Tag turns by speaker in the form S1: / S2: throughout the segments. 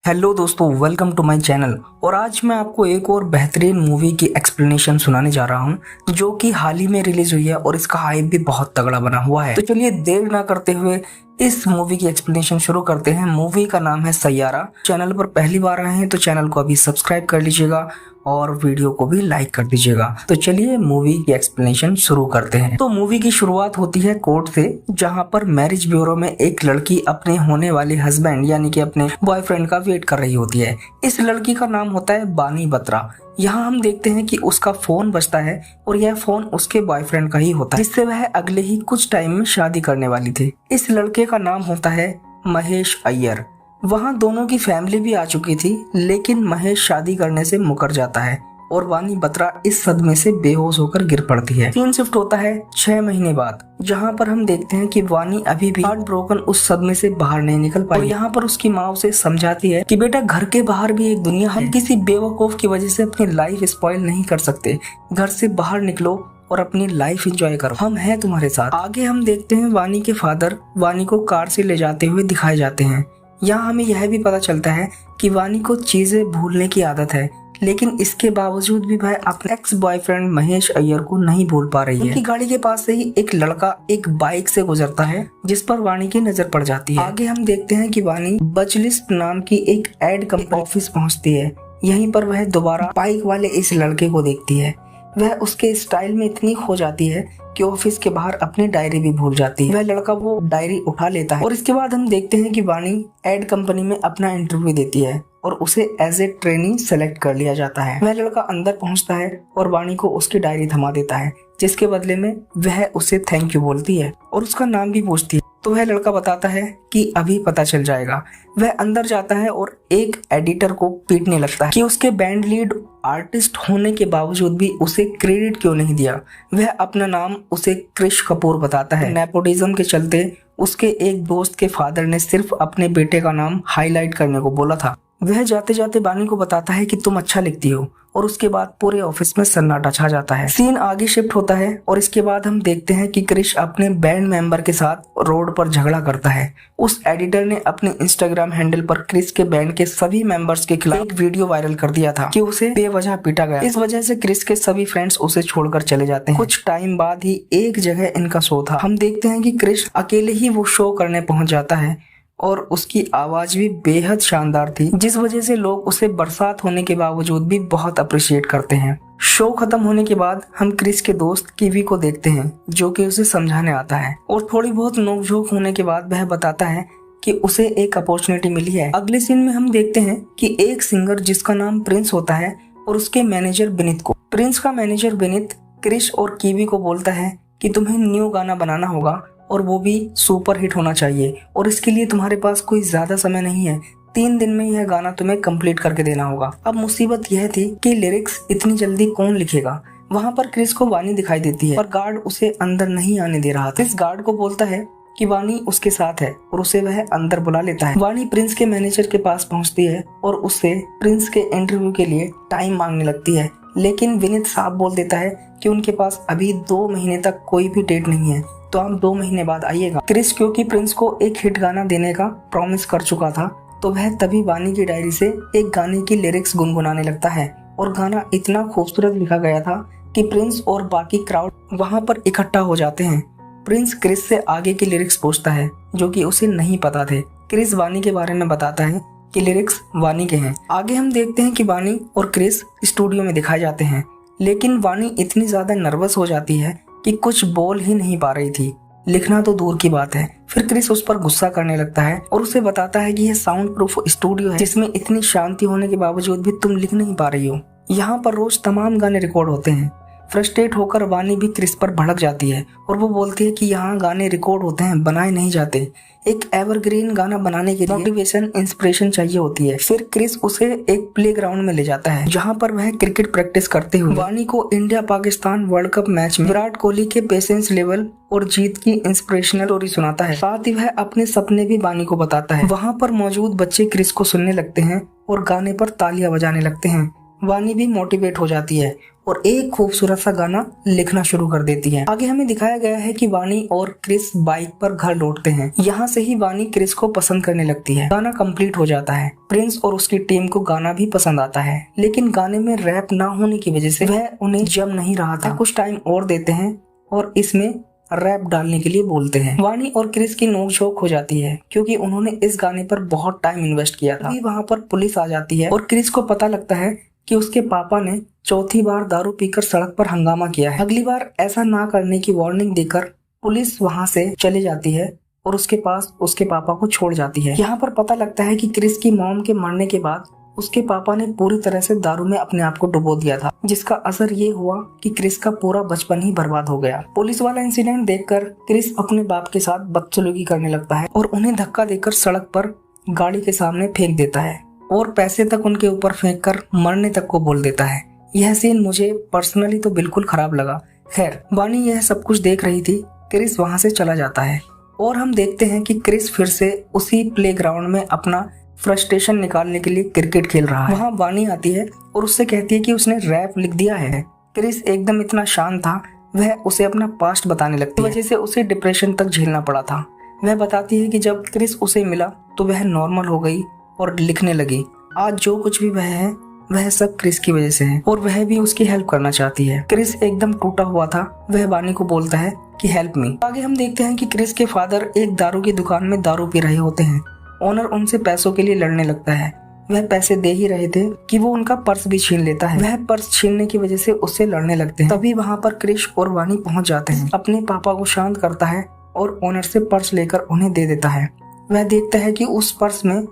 S1: Hello दोस्तों, welcome to my channel. और आज मैं आपको एक और बेहतरीन मूवी की एक्सप्लेनेशन सुनाने जा रहा हूं जो कि हाल ही में रिलीज हुई है और इसका हाइप भी बहुत तगड़ा बना हुआ है। तो चलिए देर ना करते हुए इस मूवी की एक्सप्लेनेशन शुरू करते हैं। मूवी का नाम है सैयारा। चैनल पर पहली बार आए हैं तो चैनल को अभी सब्सक्राइब कर लीजिएगा और वीडियो को भी लाइक कर दीजिएगा। तो चलिए मूवी की एक्सप्लेनेशन शुरू करते हैं। तो मूवी की शुरुआत होती है कोर्ट से, जहां पर मैरिज ब्यूरो में एक लड़की अपने होने वाले हस्बैंड यानी कि अपने बॉयफ्रेंड का वेट कर रही होती है। इस लड़की का नाम होता है बानी बत्रा। यहाँ हम देखते हैं कि उसका फोन बजता है और यह फोन उसके बॉयफ्रेंड का ही होता है, जिससे वह अगले ही कुछ टाइम में शादी करने वाली थी। इस लड़के का नाम होता है महेश अय्यर। वहाँ दोनों की फैमिली भी आ चुकी थी, लेकिन महेश शादी करने से मुकर जाता है और वानी बत्रा इस सदमे से बेहोश होकर गिर पड़ती है। सीन शिफ्ट होता है 6 महीने बाद, जहाँ पर हम देखते हैं कि वानी अभी भी हार्ट ब्रोकन उस सदमे से बाहर नहीं निकल पाई। और यहाँ पर उसकी माँ उसे समझाती है कि बेटा, घर के बाहर भी एक दुनिया है। हम किसी बेवकूफ की वजह से अपनी लाइफ स्पॉइल नहीं कर सकते। घर से बाहर निकलो और अपनी लाइफ एंजॉय करो, हम हैं तुम्हारे साथ। आगे हम देखते हैं वानी के फादर वानी को कार से ले जाते हुए दिखाए जाते हैं। यहाँ हमें यह भी पता चलता है कि वानी को चीजें भूलने की आदत है, लेकिन इसके बावजूद भी वह अपने एक्स बॉयफ्रेंड महेश अय्यर को नहीं भूल पा रही है। उनकी गाड़ी के पास से ही एक लड़का एक बाइक से गुजरता है, जिस पर वानी की नजर पड़ जाती है। आगे हम देखते हैं कि वानी बचलिस्ट नाम की एक एड कंपनी ऑफिस पहुंचती है। यहीं पर वह दोबारा बाइक वाले इस लड़के को देखती है। वह उसके स्टाइल में इतनी खो जाती है कि ऑफिस के बाहर अपनी डायरी भी भूल जाती है। वह लड़का वो डायरी उठा लेता है और इसके बाद हम देखते हैं कि वानी एड कंपनी में अपना इंटरव्यू देती है और उसे एज ए ट्रेनी सेलेक्ट कर लिया जाता है। वह लड़का अंदर पहुंचता है और वानी को उसकी डायरी थमा देता है, जिसके बदले में वह उसे थैंक यू बोलती है और उसका नाम भी पूछती है। तो वह लड़का बताता है कि अभी पता चल जाएगा। वह अंदर जाता है और एक एडिटर को पीटने लगता है कि उसके बैंड लीड आर्टिस्ट होने के बावजूद भी उसे क्रेडिट क्यों नहीं दिया। वह अपना नाम उसे क्रिश कपूर बताता है। नेपोटिज्म के चलते उसके एक दोस्त के फादर ने सिर्फ अपने बेटे का नाम हाईलाइट करने को बोला था। वह जाते जाते बानी को बताता है कि तुम अच्छा लिखती हो और उसके बाद पूरे ऑफिस में सन्नाटा छा जाता है। सीन आगे शिफ्ट होता है और इसके बाद हम देखते हैं कि क्रिश अपने बैंड मेंबर के साथ रोड पर झगड़ा करता है। उस एडिटर ने अपने इंस्टाग्राम हैंडल पर क्रिश के बैंड के सभी मेंबर्स के खिलाफ एक वीडियो वायरल कर दिया था कि उसे बेवजह पीटा गया। इस वजह से क्रिश के सभी फ्रेंड्स उसे छोड़कर चले जाते हैं। कुछ टाइम बाद ही एक जगह इनका शो था। हम देखते हैं कि क्रिश अकेले ही वो शो करने पहुंच जाता है और उसकी आवाज भी बेहद शानदार थी, जिस वजह से लोग उसे बरसात होने के बावजूद भी बहुत अप्रिशिएट करते हैं। शो खत्म होने के बाद हम क्रिस के दोस्त कीवी को देखते हैं, जो कि उसे समझाने आता है और थोड़ी बहुत नोकझोंक होने के बाद वह बताता है कि उसे एक अपॉर्चुनिटी मिली है। अगले सीन में हम देखते हैं कि एक सिंगर जिसका नाम प्रिंस होता है और उसके मैनेजर विनीत को। प्रिंस का मैनेजर विनीत क्रिस और कीवी को बोलता है कि तुम्हें न्यू गाना बनाना होगा और वो भी सुपर हिट होना चाहिए, और इसके लिए तुम्हारे पास कोई ज्यादा समय नहीं है। 3 दिन में यह गाना तुम्हें कंप्लीट करके देना होगा। अब मुसीबत यह थी कि लिरिक्स इतनी जल्दी कौन लिखेगा। वहाँ पर क्रिस को वानी दिखाई देती है और गार्ड उसे अंदर नहीं आने दे रहा था। इस गार्ड को बोलता है कि वानी उसके साथ है और उसे वह अंदर बुला लेता है। वानी प्रिंस के मैनेजर के पास पहुँचती है और उससे प्रिंस के इंटरव्यू के लिए टाइम मांगने लगती है, लेकिन विनीत साफ बोल देता है कि उनके पास अभी 2 महीने तक कोई भी डेट नहीं है, तो आप 2 महीने बाद आइएगा। क्रिस क्योंकि प्रिंस को एक हिट गाना देने का प्रॉमिस कर चुका था, तो वह तभी वानी की डायरी से एक गाने की लिरिक्स गुनगुनाने लगता है और गाना इतना खूबसूरत लिखा गया था कि प्रिंस और बाकी क्राउड वहां पर इकट्ठा हो जाते हैं। प्रिंस क्रिस से आगे की लिरिक्स पूछता है, जो कि उसे नहीं पता थे। क्रिस वानी के बारे में बताता है कि लिरिक्स वानी के हैं। आगे हम देखते हैं कि वानी और क्रिस स्टूडियो में दिखाए जाते हैं, लेकिन वानी इतनी ज्यादा नर्वस हो जाती है कि कुछ बोल ही नहीं पा रही थी। लिखना तो दूर की बात है। फिर क्रिस उस पर गुस्सा करने लगता है और उसे बताता है कि यह साउंड प्रूफ स्टूडियो है, जिसमें इतनी शांति होने के बावजूद भी तुम लिख नहीं पा रही हो। यहाँ पर रोज तमाम गाने रिकॉर्ड होते हैं। फ्रस्ट्रेट होकर वानी भी क्रिस पर भड़क जाती है और वो बोलती है कि यहाँ गाने रिकॉर्ड होते हैं, बनाए नहीं जाते। एक एवरग्रीन गाना बनाने के लिए मोटिवेशन, इंस्पिरेशन चाहिए होती है। फिर क्रिस उसे एक प्लेग्राउंड में ले जाता है, जहाँ पर वह क्रिकेट प्रैक्टिस करते हुए वानी को India Pakistan world cup match में विराट कोहली के पेशेंस लेवल और जीत की इंस्पिरेशनल स्टोरी सुनाता है। साथ ही वह अपने सपने भी वानी को बताता है। वहाँ पर मौजूद बच्चे क्रिस को सुनने लगते हैं और गाने पर तालियां बजाने लगते हैं। वानी भी मोटिवेट हो जाती है और एक खूबसूरत सा गाना लिखना शुरू कर देती है। आगे हमें दिखाया गया है कि वानी और क्रिस बाइक पर घर लौटते हैं। यहाँ से ही वानी क्रिस को पसंद करने लगती है। गाना कंप्लीट हो जाता है। प्रिंस और उसकी टीम को गाना भी पसंद आता है, लेकिन गाने में रैप ना होने की वजह से वह उन्हें जम नहीं रहा था। कुछ टाइम और देते हैं और इसमें रैप डालने के लिए बोलते हैं। वानी और क्रिस की नोकझोंक हो जाती है क्योंकि उन्होंने इस गाने पर बहुत टाइम इन्वेस्ट किया था। वहाँ पर पुलिस आ जाती है और क्रिस को पता लगता है कि उसके पापा ने चौथी बार दारू पीकर सड़क पर हंगामा किया है। अगली बार ऐसा ना करने की वार्निंग देकर पुलिस वहाँ से चली जाती है और उसके पास उसके पापा को छोड़ जाती है। यहाँ पर पता लगता है कि क्रिस की मॉम के मरने के बाद उसके पापा ने पूरी तरह से दारू में अपने आप को डुबो दिया था, जिसका असर ये हुआ कि क्रिस का पूरा बचपन ही बर्बाद हो गया। पुलिस वाला इंसिडेंट देखकर क्रिस अपने बाप के साथ बदसलूकी करने लगता है और उन्हें धक्का देकर सड़क पर गाड़ी के सामने फेंक देता है और पैसे तक उनके ऊपर फेंक कर मरने तक को बोल देता है। यह सीन मुझे पर्सनली तो बिल्कुल खराब लगा। खैर, वानी यह सब कुछ देख रही थी। क्रिस वहाँ से चला जाता है और हम देखते हैं कि क्रिस फिर से उसी प्लेग्राउंड में अपना फ्रस्ट्रेशन निकालने के लिए क्रिकेट खेल रहा है। वहाँ वानी आती है और उससे कहती है कि उसने रैप लिख दिया है। क्रिस एकदम इतना शांत था, वह उसे अपना पास्ट बताने लगती है। वजह से उसे डिप्रेशन तक झेलना पड़ा था। वह बताती है कि जब क्रिस उसे मिला तो वह नॉर्मल हो गई और लिखने लगी। आज जो कुछ भी वह है वह सब क्रिस की वजह से है और वह भी उसकी हेल्प करना चाहती है। क्रिस एकदम टूटा हुआ था। वह वानी को बोलता है कि हेल्प मी। आगे हम देखते हैं कि क्रिस के फादर एक दारू की दुकान में दारू पी रहे होते हैं। ओनर उनसे पैसों के लिए लड़ने लगता है। वह पैसे दे ही रहे थे कि वो उनका पर्स भी छीन लेता है। वह पर्स छीनने की वजह से उससे लड़ने लगते हैं। तभी वहाँ पर क्रिस और वानी पहुँच जाते हैं। अपने पापा को शांत करता है और ओनर से पर्स लेकर उन्हें दे देता है। वह देखता है कि उस पर्स में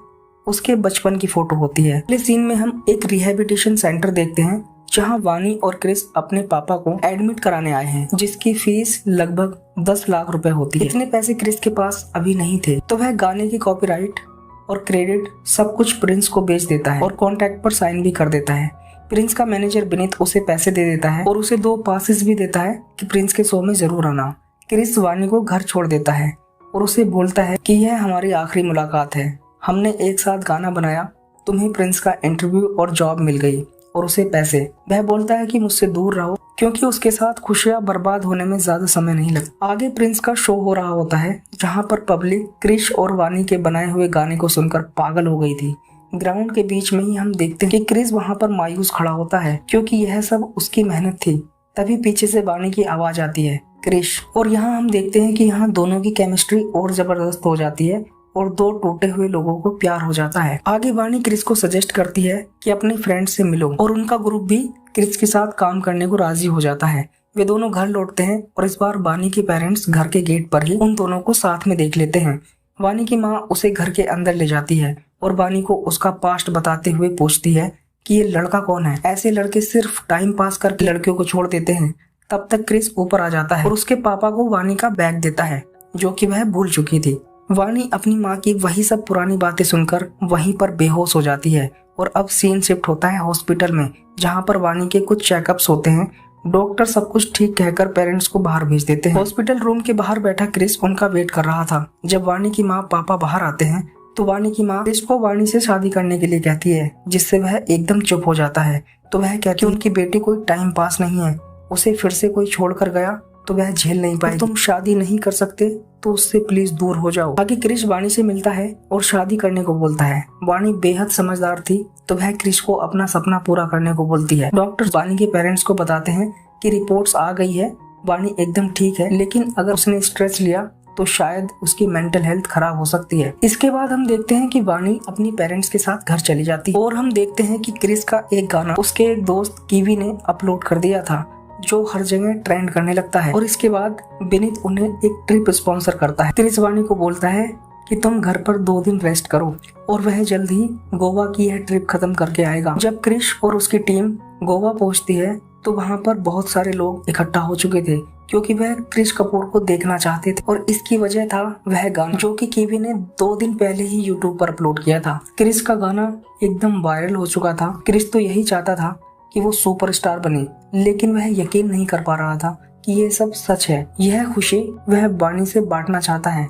S1: उसके बचपन की फोटो होती है। अगले सीन में हम एक रिहेबिलिटेशन सेंटर देखते हैं जहां वानी और क्रिस अपने पापा को एडमिट कराने आए हैं, जिसकी फीस लगभग 10 लाख रुपए होती है। इतने पैसे क्रिस के पास अभी नहीं थे, तो वह गाने की कॉपीराइट और क्रेडिट सब कुछ प्रिंस को बेच देता है और कॉन्ट्रैक्ट पर साइन भी कर देता है। प्रिंस का मैनेजर विनीत उसे पैसे दे देता है और उसे 2 पासेस भी देता है कि प्रिंस के शो में जरूर आना। क्रिस वानी को घर छोड़ देता है और उसे बोलता है कि यह हमारी आखिरी मुलाकात है। हमने एक साथ गाना बनाया, तुम्हें प्रिंस का इंटरव्यू और जॉब मिल गई और उसे पैसे। वह बोलता है कि मुझसे दूर रहो क्योंकि उसके साथ खुशियां बर्बाद होने में ज्यादा समय नहीं लगता। आगे प्रिंस का शो हो रहा होता है जहां पर पब्लिक क्रिस और वानी के बनाए हुए गाने को सुनकर पागल हो गई थी। ग्राउंड के बीच में ही हम देखते हैं कि क्रिस वहां पर मायूस खड़ा होता है क्योंकि यह सब उसकी मेहनत थी। तभी पीछे से वानी की आवाज आती है, क्रिस। और यहाँ हम देखते हैं कि यहाँ दोनों की केमिस्ट्री और जबरदस्त हो जाती है और 2 टूटे हुए लोगों को प्यार हो जाता है। आगे वानी क्रिस को सजेस्ट करती है कि अपने फ्रेंड से मिलो और उनका ग्रुप भी क्रिस के साथ काम करने को राजी हो जाता है। वे दोनों घर लौटते हैं और इस बार वानी के पेरेंट्स घर के गेट पर ही उन दोनों को साथ में देख लेते हैं। वानी की माँ उसे घर के अंदर ले जाती है और वानी को उसका पास्ट बताते हुए पूछती है कि ये लड़का कौन है। ऐसे लड़के सिर्फ टाइम पास करके लड़कियों को छोड़ देते हैं। तब तक क्रिस ऊपर आ जाता है और उसके पापा को वानी का बैग देता है जो कि वह भूल चुकी थी। वानी अपनी माँ की वही सब पुरानी बातें सुनकर वहीं पर बेहोश हो जाती है और अब सीन शिफ्ट होता है हॉस्पिटल में, जहां पर वानी के कुछ चेकअप्स होते हैं। डॉक्टर सब कुछ ठीक कहकर पेरेंट्स को बाहर भेज देते हैं। हॉस्पिटल रूम के बाहर बैठा क्रिस उनका वेट कर रहा था। जब वानी की माँ पापा बाहर आते हैं तो वानी की माँ क्रिस को वानी से शादी करने के लिए कहती है, जिससे वह एकदम चुप हो जाता है। तो वह कहती है उनकी बेटी कोई टाइम पास नहीं है, उसे फिर से कोई छोड़कर गया तो वह झेल नहीं पाएगी। तुम शादी नहीं कर सकते तो उससे प्लीज दूर हो जाओ। आगे क्रिस वानी से मिलता है और शादी करने को बोलता है। वानी बेहद समझदार थी तो वह क्रिस को अपना सपना पूरा करने को बोलती है। डॉक्टर वानी के पेरेंट्स को बताते हैं कि रिपोर्ट्स आ गई है, वानी एकदम ठीक है, लेकिन अगर उसने स्ट्रेस लिया तो शायद उसकी मेंटल हेल्थ खराब हो सकती है। इसके बाद हम देखते हैं कि वानी अपनी पेरेंट्स के साथ घर चली जाती है और हम देखते हैं कि क्रिस का एक गाना उसके एक दोस्त कीवी ने अपलोड कर दिया था जो हर जगह ट्रेंड करने लगता है। और इसके बाद विनीत उन्हें एक ट्रिप स्पॉन्सर करता है। क्रिस वानी को बोलता है कि तुम घर पर 2 दिन रेस्ट करो और वह जल्द ही गोवा की यह ट्रिप खत्म करके आएगा। जब क्रिस और उसकी टीम गोवा पहुंचती है तो वहां पर बहुत सारे लोग इकट्ठा हो चुके थे क्योंकि वह क्रिस कपूर को देखना चाहते थे और इसकी वजह था वह गाना जो कि कीवी ने 2 दिन पहले ही यूट्यूब पर अपलोड किया था। क्रिस का गाना एकदम वायरल हो चुका था। क्रिस तो यही चाहता था कि वो सुपरस्टार बने, लेकिन वह यकीन नहीं कर पा रहा था कि ये सब सच है। यह खुशी वह वानी से बांटना चाहता है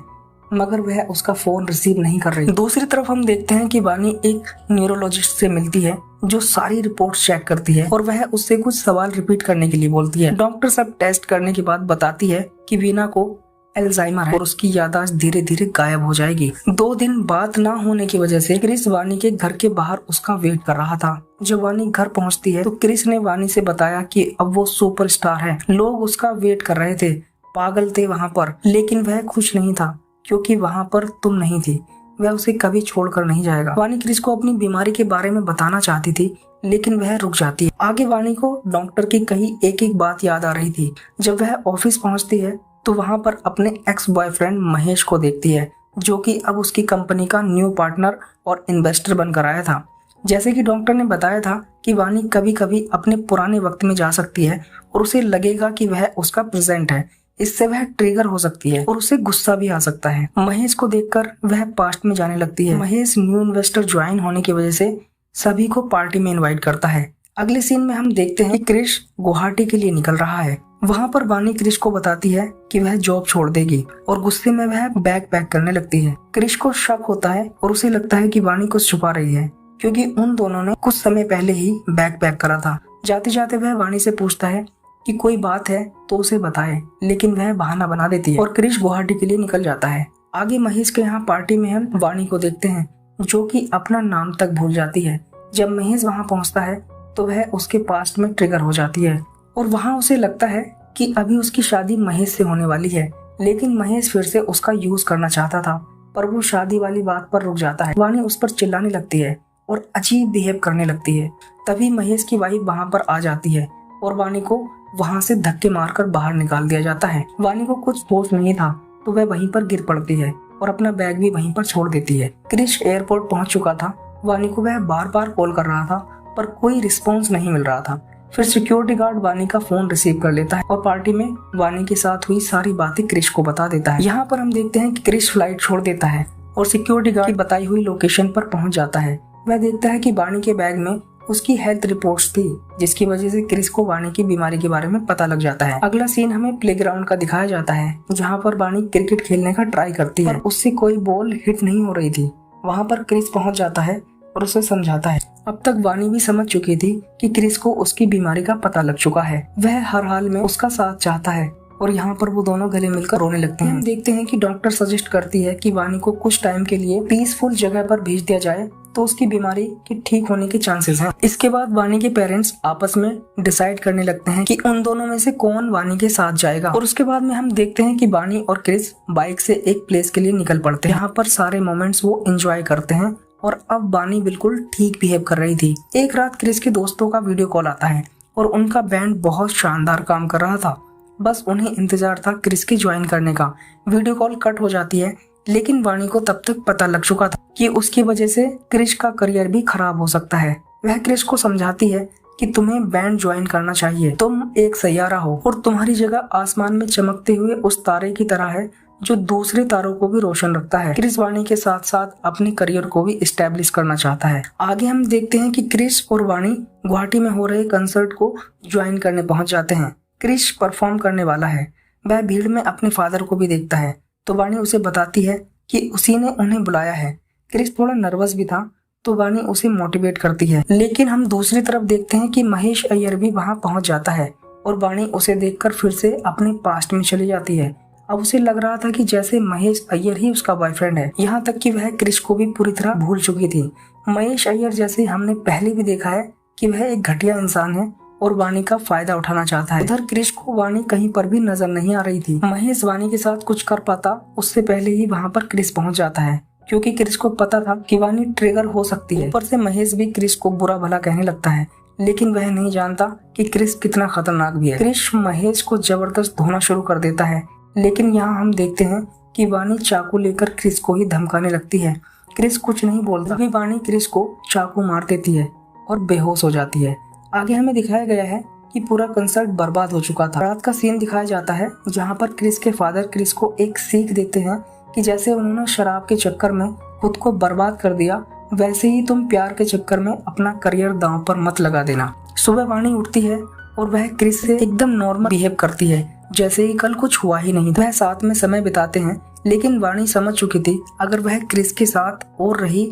S1: मगर वह उसका फोन रिसीव नहीं कर रही। दूसरी तरफ हम देखते हैं कि वानी एक न्यूरोलॉजिस्ट से मिलती है जो सारी रिपोर्ट्स चेक करती है और वह उससे कुछ सवाल रिपीट करने के लिए बोलती है। डॉक्टर सब टेस्ट करने के बाद बताती है कि वीना को अल्जाइमर है और उसकी याददाश्त धीरे धीरे गायब हो जाएगी। 2 दिन बात ना होने की वजह से क्रिस वानी के घर के बाहर उसका वेट कर रहा था। जब वानी घर पहुंचती है तो क्रिस ने वानी से बताया कि अब वो सुपरस्टार है, लोग उसका वेट कर रहे थे, पागल थे वहाँ पर, लेकिन वह खुश नहीं था क्योंकि वहाँ पर तुम नहीं थी। वह उसे कभी छोड़कर नहीं जाएगा। वानी क्रिस को अपनी बीमारी के बारे में बताना चाहती थी लेकिन वह रुक जाती है। आगे वानी को डॉक्टर की कही एक एक बात याद आ रही थी। जब वह ऑफिस पहुंचती है तो वहां पर अपने एक्स बॉयफ्रेंड महेश को देखती है जो कि अब उसकी कंपनी का न्यू पार्टनर और इन्वेस्टर बनकर आया था। जैसे कि डॉक्टर ने बताया था कि वानी कभी कभी अपने पुराने वक्त में जा सकती है और उसे लगेगा कि वह उसका प्रेजेंट है, इससे वह ट्रिगर हो सकती है और उसे गुस्सा भी आ सकता है। महेश को देखकर वह पास्ट में जाने लगती है। महेश न्यू इन्वेस्टर ज्वाइन होने की वजह से सभी को पार्टी में इनवाइट करता है। अगले सीन में हम देखते हैं कि क्रिश गुवाहाटी के लिए निकल रहा है। वहाँ पर वानी क्रिश को बताती है कि वह जॉब छोड़ देगी और गुस्से में वह बैग पैक करने लगती है। क्रिश को शक होता है और उसे लगता है कि वानी कुछ छुपा रही है क्योंकि उन दोनों ने कुछ समय पहले ही बैग पैक करा था। जाते जाते वह वानी से पूछता है कि कोई बात है तो उसे बताए, लेकिन वह बहाना बना देती है और क्रिश गुवाहाटी के लिए निकल जाता है। आगे महेश के यहाँ पार्टी में हम वानी को देखते हैं जो कि अपना नाम तक भूल जाती है। जब महेश वहाँ पहुँचता है तो वह उसके पास्ट में ट्रिगर हो जाती है और वहाँ उसे लगता है कि अभी उसकी शादी महेश से होने वाली है, लेकिन महेश फिर से उसका यूज करना चाहता था पर वो शादी वाली बात पर रुक जाता है। वानी उस पर चिल्लाने लगती है और अजीब बिहेव करने लगती है। तभी महेश की वाइफ वहाँ पर आ जाती है और वानी को वहाँ से धक्के मारकर बाहर निकाल दिया जाता है। वानी को कुछ होश नहीं था तो वह वहीं पर गिर पड़ती है और अपना बैग भी वहीं पर छोड़ देती है। क्रिश एयरपोर्ट पहुंच चुका था। वानी को वह बार बार कॉल कर रहा था पर कोई रिस्पॉन्स नहीं मिल रहा था। फिर सिक्योरिटी गार्ड वानी का फोन रिसीव कर लेता है और पार्टी में वानी के साथ हुई सारी बातें क्रिश को बता देता है। यहाँ पर हम देखते हैं कि क्रिश फ्लाइट छोड़ देता है और सिक्योरिटी गार्ड की बताई हुई लोकेशन पर पहुंच जाता है। वह देखता है कि वानी के बैग में उसकी हेल्थ रिपोर्ट्स थी, जिसकी वजह से क्रिश को वानी की बीमारी के बारे में पता लग जाता है। अगला सीन हमें प्लेग्राउंड का दिखाया जाता है जहाँ पर वानी क्रिकेट खेलने का ट्राई करती है, उससे कोई बॉल हिट नहीं हो रही थी। वहाँ पर क्रिश पहुँच जाता है और उसे समझाता है। अब तक वानी भी समझ चुकी थी कि क्रिश को उसकी बीमारी का पता लग चुका है। वह हर हाल में उसका साथ चाहता है और यहाँ पर वो दोनों गले मिलकर रोने लगते हैं। हम देखते हैं कि डॉक्टर सजेस्ट करती है कि वानी को कुछ टाइम के लिए पीसफुल जगह पर भेज दिया जाए तो उसकी बीमारी के ठीक होने के चांसेस हैं। इसके बाद वानी के पेरेंट्स आपस में डिसाइड करने लगते हैं कि उन दोनों में से कौन वानी के साथ जाएगा। और उसके बाद में हम देखते हैं कि वानी और क्रिश बाइक से एक प्लेस के लिए निकल पड़ते हैं। यहाँ पर सारे मोमेंट्स वो एंजॉय करते हैं और अब वानी बिल्कुल ठीक बिहेव कर रही थी। एक रात क्रिश के दोस्तों का वीडियो कॉल आता है और उनका बैंड बहुत शानदार काम कर रहा था। बस उन्हें इंतजार था क्रिश के ज्वाइन करने का। वीडियो कॉल कट हो जाती है लेकिन वानी को तब तक पता लग चुका था कि उसकी वजह से क्रिश का करियर भी खराब हो सकता है। वह क्रिश को समझाती है कि तुम्हें बैंड ज्वाइन करना चाहिए, तुम एक सैयारा हो और तुम्हारी जगह आसमान में चमकते हुए उस तारे की तरह है जो दूसरे तारों को भी रोशन रखता है। क्रिश वानी के साथ साथ अपने करियर को भी एस्टेब्लिश करना चाहता है। आगे हम देखते हैं कि क्रिश और वानी गुवाहाटी में हो रहे कंसर्ट को ज्वाइन करने पहुंच जाते हैं। क्रिश परफॉर्म करने वाला है। वह भीड़ में अपने फादर को भी देखता है तो वानी उसे बताती है कि उसी ने उन्हें बुलाया है। क्रिश थोड़ा नर्वस भी था तो वानी उसे मोटिवेट करती है। लेकिन हम दूसरी तरफ देखते हैं कि महेश अय्यर भी वहां पहुंच जाता है और वानी उसे देखकर फिर से अपने पास्ट में चली जाती है। अब उसे लग रहा था कि जैसे महेश अय्यर ही उसका बॉयफ्रेंड है, यहाँ तक कि वह क्रिश को भी पूरी तरह भूल चुकी थी। महेश अय्यर जैसे हमने पहले भी देखा है कि वह एक घटिया इंसान है और वानी का फायदा उठाना चाहता है। उधर क्रिश को वानी कहीं पर भी नजर नहीं आ रही थी। महेश वानी के साथ कुछ कर पाता उससे पहले ही वहाँ पर क्रिश पहुँच जाता है क्योंकि क्रिश को पता था कि वानी ट्रिगर हो सकती है। ऊपर से महेश भी क्रिश को बुरा भला कहने लगता है, लेकिन वह नहीं जानता कि क्रिश कितना खतरनाक भी है। क्रिश महेश को जबरदस्त धोना शुरू कर देता है, लेकिन यहाँ हम देखते हैं कि वानी चाकू लेकर क्रिश को ही धमकाने लगती है। क्रिश कुछ नहीं बोलता, तभी वानी क्रिश को चाकू मार देती है और बेहोश हो जाती है। आगे हमें दिखाया गया है कि पूरा कंसर्ट बर्बाद हो चुका था। रात का सीन दिखाया जाता है जहाँ पर क्रिश के फादर क्रिश को एक सीख देते हैं कि जैसे उन्होंने शराब के चक्कर में खुद को बर्बाद कर दिया, वैसे ही तुम प्यार के चक्कर में अपना करियर दांव पर मत लगा देना। सुबह वानी उठती है और वह क्रिश से एकदम नॉर्मल बिहेव करती है जैसे ही कल कुछ हुआ ही नहीं। वह साथ में समय बिताते हैं, लेकिन वाणी समझ चुकी थी अगर वह क्रिस के साथ और रही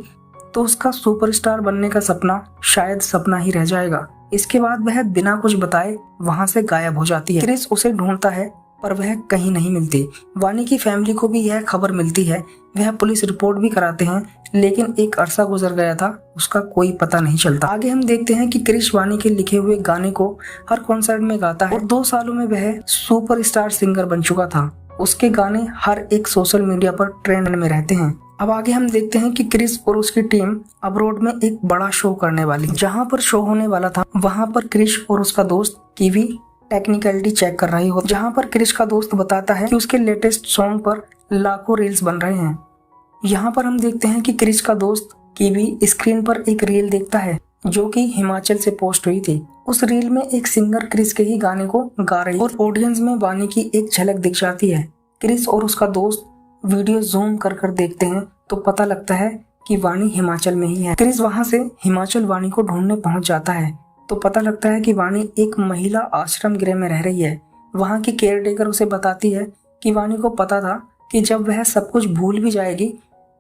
S1: तो उसका सुपरस्टार बनने का सपना शायद सपना ही रह जाएगा। इसके बाद वह बिना कुछ बताए वहां से गायब हो जाती है। क्रिस उसे ढूंढता है पर वह कहीं नहीं मिलती। वानी की फैमिली को भी यह खबर मिलती है, वह पुलिस रिपोर्ट भी कराते हैं, लेकिन एक अरसा गुजर गया था, उसका कोई पता नहीं चलता। आगे हम देखते हैं कि क्रिस वानी के लिखे हुए गाने को हर कॉन्सर्ट में गाता है और 2 सालों में वह सुपरस्टार सिंगर बन चुका था। उसके गाने हर एक सोशल मीडिया पर ट्रेंड में रहते हैं। अब आगे हम देखते हैं कि क्रिस और उसकी टीम अब्रॉड में एक बड़ा शो करने वाली है। जहाँ पर शो होने वाला था वहाँ पर क्रिस और उसका दोस्त कीवी टेक्निकलिटी चेक कर रही हो, जहाँ पर क्रिस का दोस्त बताता है कि उसके लेटेस्ट सॉन्ग पर लाखों रील्स बन रहे हैं। यहाँ पर हम देखते हैं कि क्रिस का दोस्त कीवी स्क्रीन पर एक रील देखता है जो कि हिमाचल से पोस्ट हुई थी। उस रील में एक सिंगर क्रिस के ही गाने को गा रही और ऑडियंस में वानी की एक झलक दिख जाती है। क्रिस और उसका दोस्त वीडियो जूम कर कर देखते हैं तो पता लगता है कि वानी हिमाचल में ही है। क्रिस वहां से हिमाचल वानी को ढूंढने पहुंच जाता है तो पता लगता है कि वानी एक महिला आश्रम गृह में रह रही है। वहां की केयरटेकर उसे बताती है कि वानी को पता था कि जब वह सब कुछ भूल भी जाएगी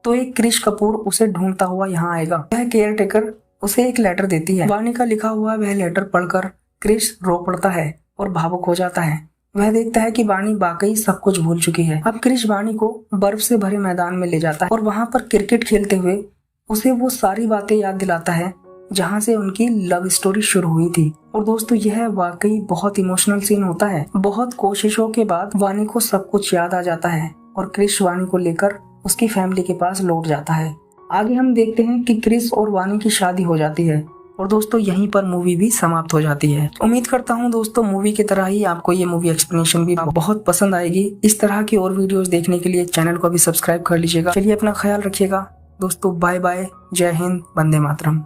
S1: तो एक क्रिश कपूर उसे ढूंढता हुआ यहाँ आएगा। वह केयरटेकर उसे एक लेटर देती है। वानी का लिखा हुआ वह लेटर पढ़कर क्रिश रो पड़ता है और भावुक हो जाता है। वह देखता है कि वानी वाकई सब कुछ भूल चुकी है। अब क्रिश वानी को बर्फ से भरे मैदान में ले जाता है और वहां पर क्रिकेट खेलते हुए उसे वो सारी बातें याद दिलाता है जहां से उनकी लव स्टोरी शुरू हुई थी। और दोस्तों यह वाकई बहुत इमोशनल सीन होता है। बहुत कोशिशों के बाद वानी को सब कुछ याद आ जाता है और क्रिश वानी को लेकर उसकी फैमिली के पास लौट जाता है। आगे हम देखते हैं कि क्रिस और वानी की शादी हो जाती है और दोस्तों यहीं पर मूवी भी समाप्त हो जाती है। उम्मीद करता हूँ दोस्तों मूवी की तरह ही आपको ये मूवी एक्सप्लेनेशन भी बहुत पसंद आएगी। इस तरह की और वीडियोस देखने के लिए चैनल को भी सब्सक्राइब कर लीजिएगा। चलिए अपना ख्याल रखिएगा दोस्तों। बाय बाय, जय हिंद, वंदे मातरम।